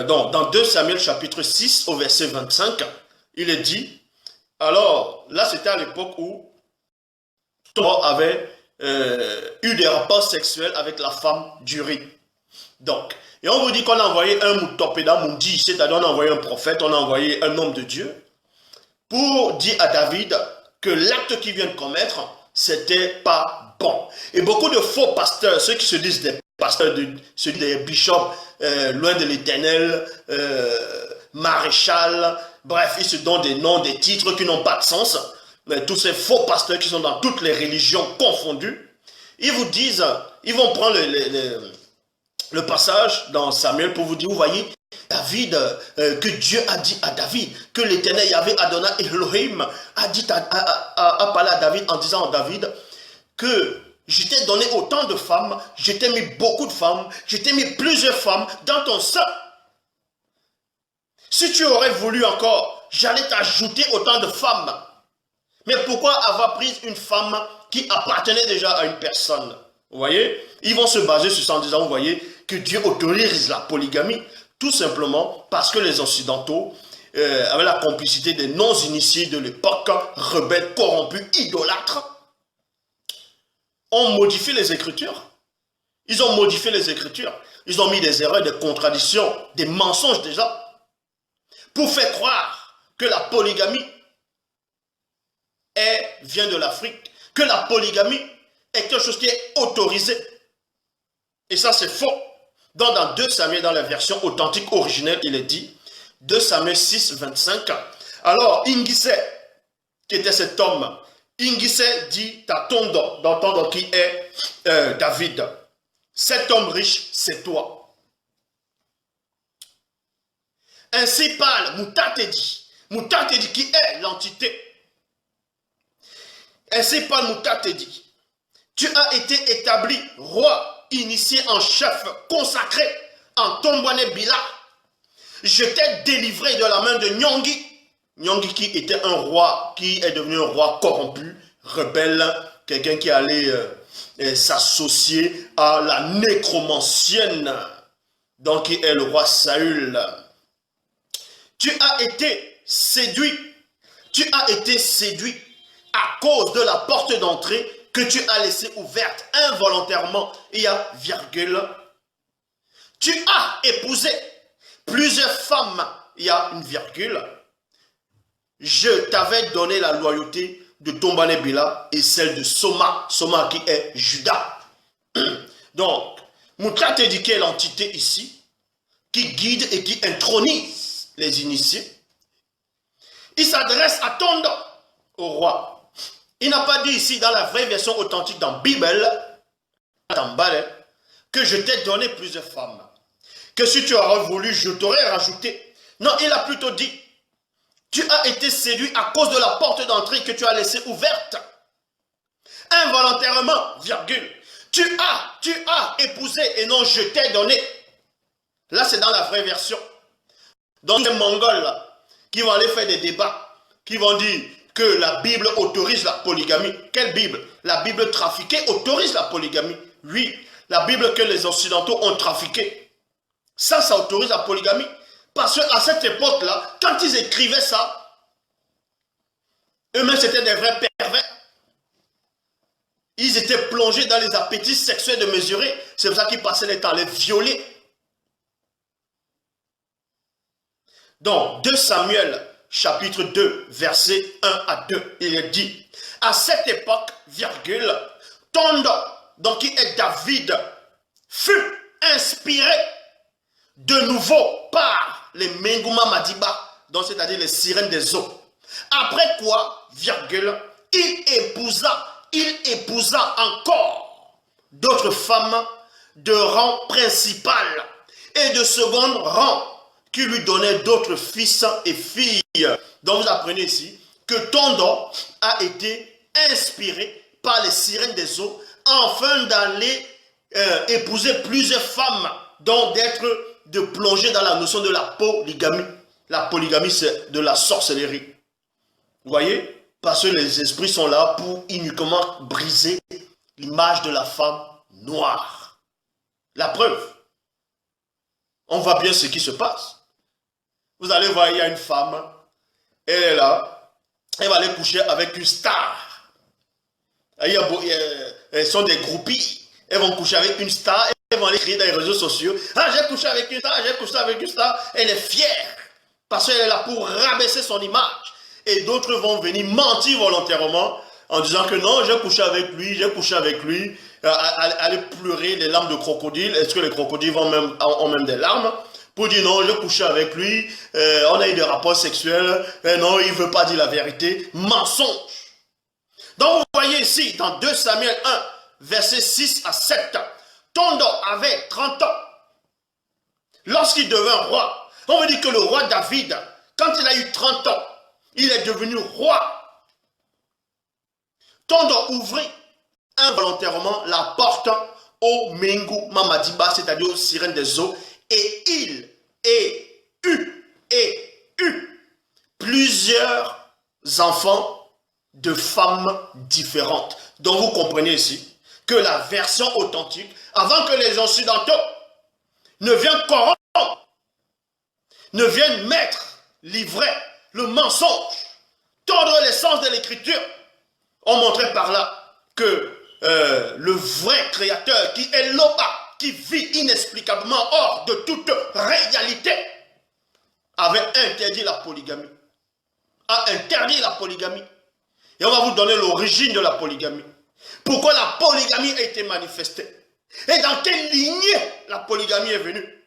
Donc, dans 2 Samuel chapitre 6 au verset 25, il est dit, alors là c'était à l'époque où Thomas avait eu des rapports sexuels avec la femme d'Uri. Donc, et on vous dit qu'on a envoyé un Moutopéda Mundi, c'est-à-dire on a envoyé un prophète, on a envoyé un homme de Dieu, pour dire à David que l'acte qu'il vient de commettre, c'était pas bon. Et beaucoup de faux pasteurs, ceux qui se disent des pasteurs, ceux des bishops, loin de l'Éternel, maréchal, bref, ils se donnent des noms, des titres qui n'ont pas de sens. Mais tous ces faux pasteurs qui sont dans toutes les religions confondues, ils vous disent, ils vont prendre le passage dans Samuel pour vous dire, vous voyez, David, que Dieu a dit à David, que l'Éternel Yahvé Adonai Elohim a parlé à David en disant à David que je t'ai donné autant de femmes, je t'ai mis beaucoup de femmes, je t'ai mis plusieurs femmes dans ton sein. Si tu aurais voulu encore, j'allais t'ajouter autant de femmes. Mais pourquoi avoir pris une femme qui appartenait déjà à une personne? Vous voyez? Ils vont se baser sur ça en disant, vous voyez, que Dieu autorise la polygamie. Tout simplement parce que les Occidentaux, avec la complicité des non-initiés de l'époque, rebelles, corrompus, idolâtres, ont modifié les Écritures. Ils ont modifié les Écritures. Ils ont mis des erreurs, des contradictions, des mensonges déjà, pour faire croire que la polygamie vient de l'Afrique, que la polygamie est quelque chose qui est autorisé. Et ça, c'est faux. Donc, dans 2 Samuel, dans la version authentique originelle, il est dit, 2 Samuel 6, 25, alors Ingise, qui était cet homme, Ingise dit à Tondo, dans Tondo qui est David, cet homme riche, c'est toi. Ainsi parle Moutatedi qui est l'entité. Ainsi parle Moutatedi. Tu as été établi roi, initié en chef, consacré en Tombouane Bila. Je t'ai délivré de la main de Nyongi. Nyongi qui était un roi, qui est devenu un roi corrompu, rebelle, quelqu'un qui allait s'associer à la nécromancienne, donc qui est le roi Saül. Tu as été séduit à cause de la porte d'entrée que tu as laissée ouverte involontairement, il y a virgule. Tu as épousé plusieurs femmes, il y a une virgule. Je t'avais donné la loyauté de Tombouane Bila et celle de Soma, Soma qui est Judas. Donc, Moutatedi qui est l'entité ici, qui guide et qui intronise les initiés. Il s'adresse à Tondo, au roi. Il n'a pas dit ici, dans la vraie version authentique, dans Bible, que je t'ai donné plusieurs femmes. Que si tu aurais voulu, je t'aurais rajouté. Non, il a plutôt dit, tu as été séduit à cause de la porte d'entrée que tu as laissée ouverte. Involontairement, virgule. Tu as épousé et non je t'ai donné. Là, c'est dans la vraie version. Donc, les Mongols là, qui vont aller faire des débats, qui vont dire que la Bible autorise la polygamie. Quelle Bible? La Bible trafiquée autorise la polygamie. Oui, la Bible que les Occidentaux ont trafiquée. Ça autorise la polygamie. Parce qu'à cette époque-là, quand ils écrivaient ça, eux-mêmes c'était des vrais pervers. Ils étaient plongés dans les appétits sexuels de mesurer. C'est pour ça qu'ils passaient les temps à les violer. Donc, 2 Samuel, chapitre 2, versets 1 à 2, il est dit, à cette époque, virgule, Tondo, donc qui est David, fut inspiré de nouveau par les Menguma Madiba, donc c'est-à-dire les sirènes des eaux. Après quoi, virgule, il épousa encore d'autres femmes de rang principal et de second rang, qui lui donnait d'autres fils et filles. Donc vous apprenez ici que Tondo a été inspiré par les sirènes des eaux afin d'aller épouser plusieurs femmes, donc de plonger dans la notion de la polygamie. La polygamie, c'est de la sorcellerie. Vous voyez? Parce que les esprits sont là pour uniquement briser l'image de la femme noire. La preuve, on voit bien ce qui se passe. Vous allez voir, il y a une femme, elle est là, elle va aller coucher avec une star. Elles sont des groupies, elles vont coucher avec une star, elles vont aller crier dans les réseaux sociaux. Ah, j'ai couché avec une star, j'ai couché avec une star. Elle est fière, parce qu'elle est là pour rabaisser son image. Et d'autres vont venir mentir volontairement en disant que non, j'ai couché avec lui, aller pleurer des larmes de crocodile. Est-ce que les crocodiles ont même des larmes? Pour dire non, j'ai couché avec lui, on a eu des rapports sexuels, non, il ne veut pas dire la vérité. Mensonge. Donc vous voyez ici, dans 2 Samuel 1, versets 6 à 7, Tondo avait 30 ans lorsqu'il devint roi. On veut dire que le roi David, quand il a eu 30 ans, il est devenu roi. Tondo ouvrit involontairement la porte au Mengu Mamadiba, c'est-à-dire aux sirènes des eaux, et il eut plusieurs enfants de femmes différentes. Donc vous comprenez ici que la version authentique, avant que les occidentaux ne viennent corrompre, ne viennent mettre l'ivraie, le mensonge, tordre l'essence de l'écriture, on montrait par là que le vrai créateur qui est Loba, qui vit inexplicablement hors de toute réalité, avait interdit la polygamie. A interdit la polygamie. Et on va vous donner l'origine de la polygamie. Pourquoi la polygamie a été manifestée? Et dans quelle lignée la polygamie est venue?